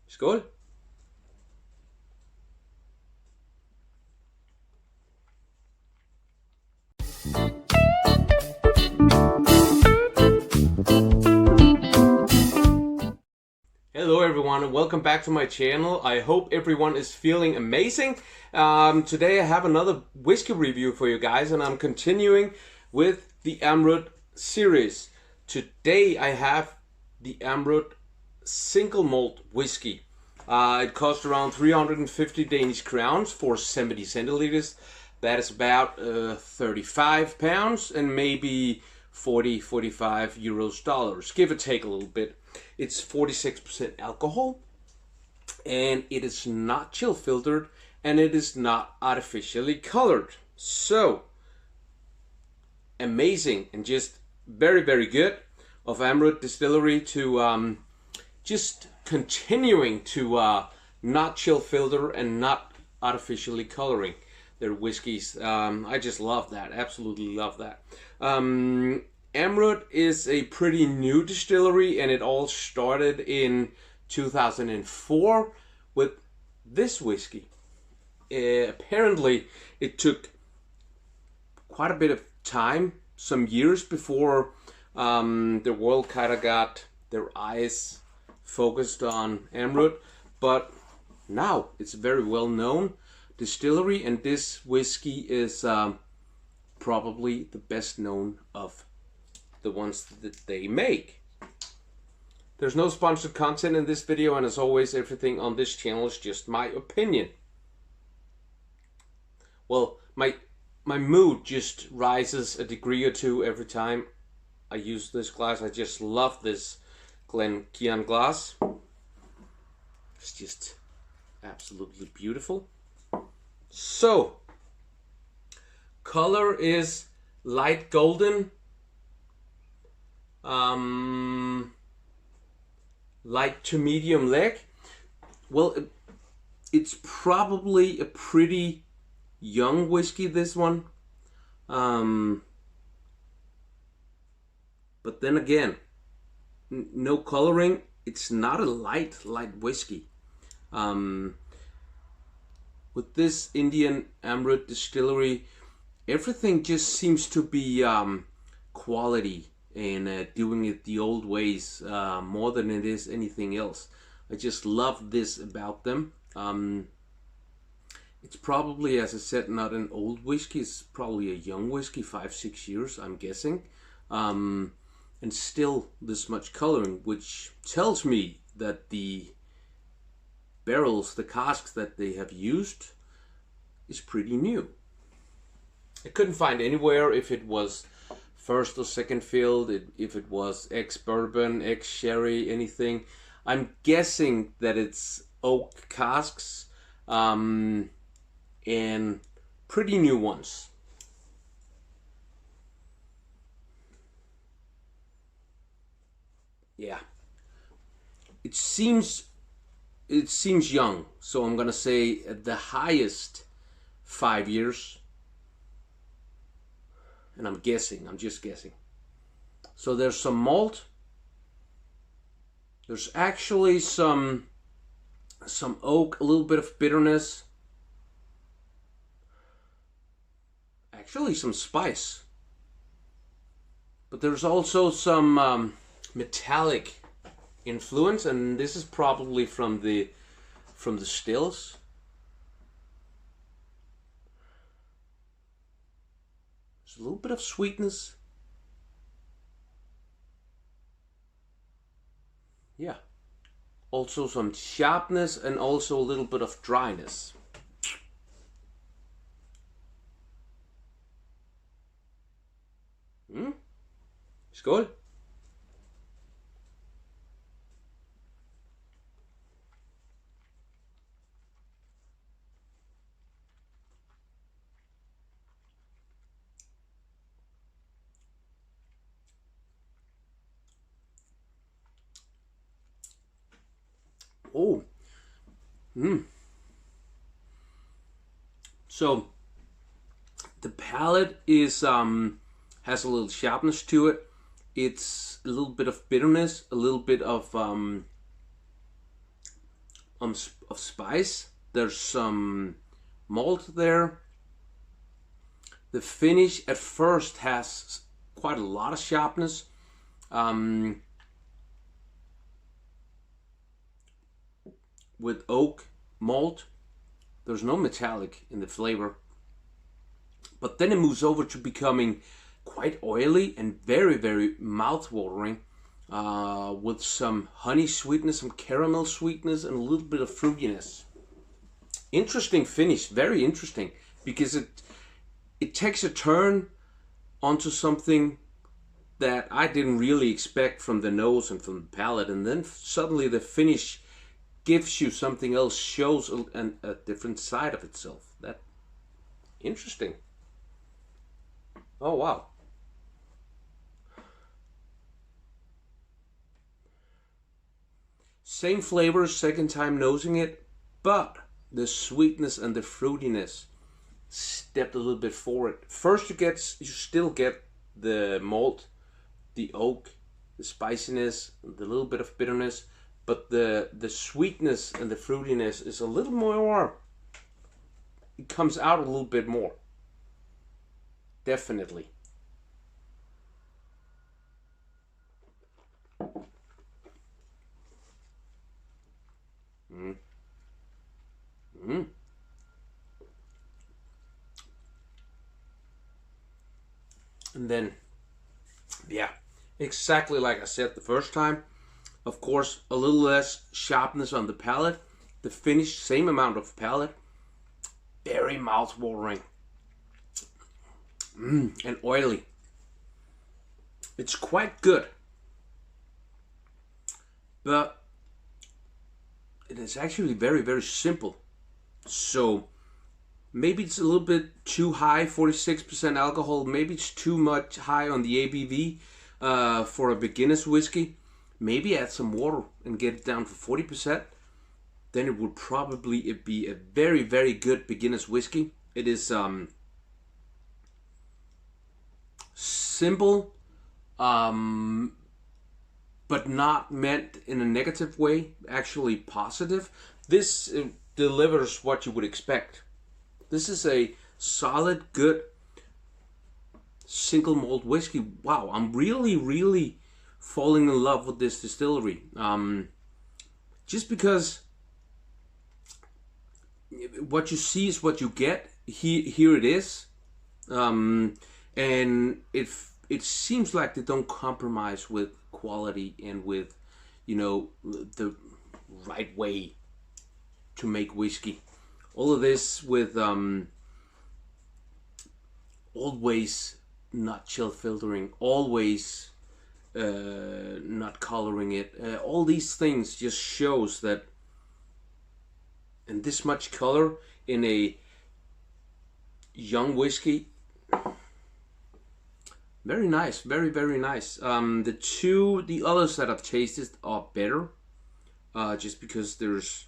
Skål! Hello everyone and welcome back to my channel. I hope everyone is feeling amazing. Today I have another whiskey review for you guys and I'm continuing with the Amrut series. Today I have the Amrut single malt whiskey. It costs around 350 Danish crowns for 70 centiliters. That is about 35 pounds and maybe 45 euros dollars, give or take a little bit. It's 46% alcohol and it is not chill filtered and it is not artificially colored. So amazing and just very good of Amrut distillery to just continuing to not chill filter and not artificially coloring their whiskeys. I just love that, absolutely love that. Amrut is a pretty new distillery and it all started in 2004 with this whiskey. Apparently it took quite a bit of time, some years before the world kind of got their eyes focused on Amrut, but now it's a very well known distillery and this whiskey is probably the best known of the ones that they make. There's no sponsored content in this video and as always everything on this channel is just my opinion. Well, my mood just rises a degree or two every time I use this glass. I just love this Glencairn glass. It's just absolutely beautiful. So, color is light golden, light to medium leg. Well, it's probably a pretty young whiskey, this one. But then again, no coloring. It's not a light whiskey. With this Indian Amrut distillery, everything just seems to be quality and doing it the old ways more than it is anything else. I just love this about them. It's probably, as I said, not an old whiskey. It's probably a young whiskey, 5-6 years, I'm guessing. And still this much coloring, which tells me that the barrels, the casks that they have used is pretty new. I couldn't find anywhere if it was first or second filled, if it was ex-bourbon, ex-sherry, anything. I'm guessing that it's oak casks and pretty new ones. Yeah, it seems young, so I'm gonna say at the highest 5 years. And I'm just guessing. So there's some malt. There's actually some oak, a little bit of bitterness. Actually some spice. But there's also some metallic influence, and this is probably from the stills. There's a little bit of sweetness. Yeah. Also some sharpness and also a little bit of dryness. Skål! Oh, so the palate is has a little sharpness to it. It's a little bit of bitterness, a little bit of of spice. There's some malt there. The finish at first has quite a lot of sharpness. With oak malt, there's no metallic in the flavor. But then it moves over to becoming quite oily and very, very mouth-watering, with some honey sweetness, some caramel sweetness, and a little bit of fruitiness. Interesting finish, very interesting, because it takes a turn onto something that I didn't really expect from the nose and from the palate, and then suddenly the finish gives you something else, shows a different side of itself. That interesting. Oh wow. Same flavor, second time nosing it, but the sweetness and the fruitiness stepped a little bit forward. First you still get the malt, the oak, the spiciness, the little bit of bitterness, but the sweetness and the fruitiness is a little more, it comes out a little bit more. Definitely. And then, yeah, exactly like I said the first time. Of course, a little less sharpness on the palate. The finish, same amount of palate. Very mouth-watering. And oily. It's quite good. But it is actually very, very simple. So maybe it's a little bit too high, 46% alcohol. Maybe it's too much high on the ABV for a beginner's whiskey. Maybe add some water and get it down to 40%. Then it would probably be a very, very good beginner's whiskey. It is simple, but not meant in a negative way, actually positive. This delivers what you would expect. This is a solid, good single malt whiskey. Wow, I'm really, really falling in love with this distillery. Just because what you see is what you get. Here it is. And it seems like they don't compromise with quality and with, you know, the right way to make whiskey. All of this with always not chill filtering, always not coloring it. All these things just shows that, and this much color in a young whiskey, very nice, very, very nice. The others that I've tasted are better, just because there's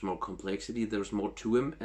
more complexity, there's more to them.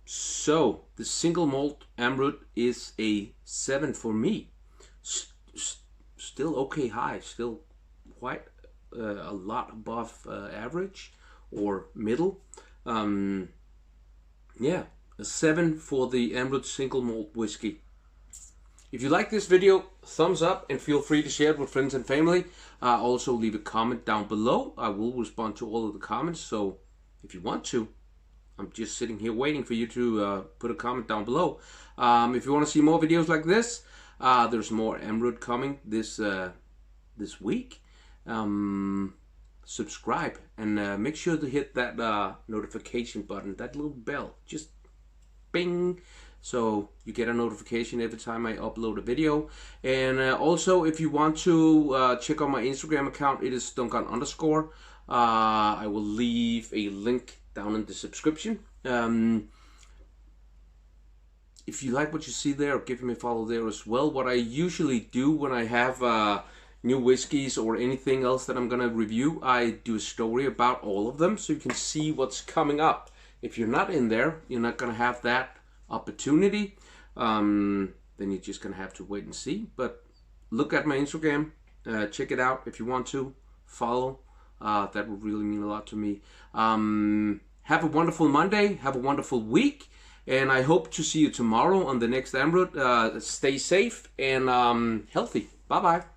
So the single malt Amrut is a 7 for me. Still okay high, still quite a lot above average or middle. Yeah, a 7 for the Amrut single malt whiskey. If you like this video, thumbs up and feel free to share it with friends and family. Also leave a comment down below. I will respond to all of the comments, so if you want to, I'm just sitting here waiting for you to put a comment down below. If you want to see more videos like this, there's more Amrut coming this week. Subscribe and make sure to hit that notification button, that little bell, just bing, so you get a notification every time I upload a video. And also, if you want to check out my Instagram account, it is Dunkeren_. I will leave a link down in the description. If you like what you see there, give me a follow there as well. What I usually do when I have new whiskeys or anything else that I'm gonna review, I do a story about all of them so you can see what's coming up. If you're not in there, you're not gonna have that opportunity. Then you're just gonna have to wait and see. But look at my Instagram, check it out if you want to follow. that would really mean a lot to me. Have a wonderful Monday. Have a wonderful week. And I hope to see you tomorrow on the next Amrut. Stay safe and healthy. Bye-bye.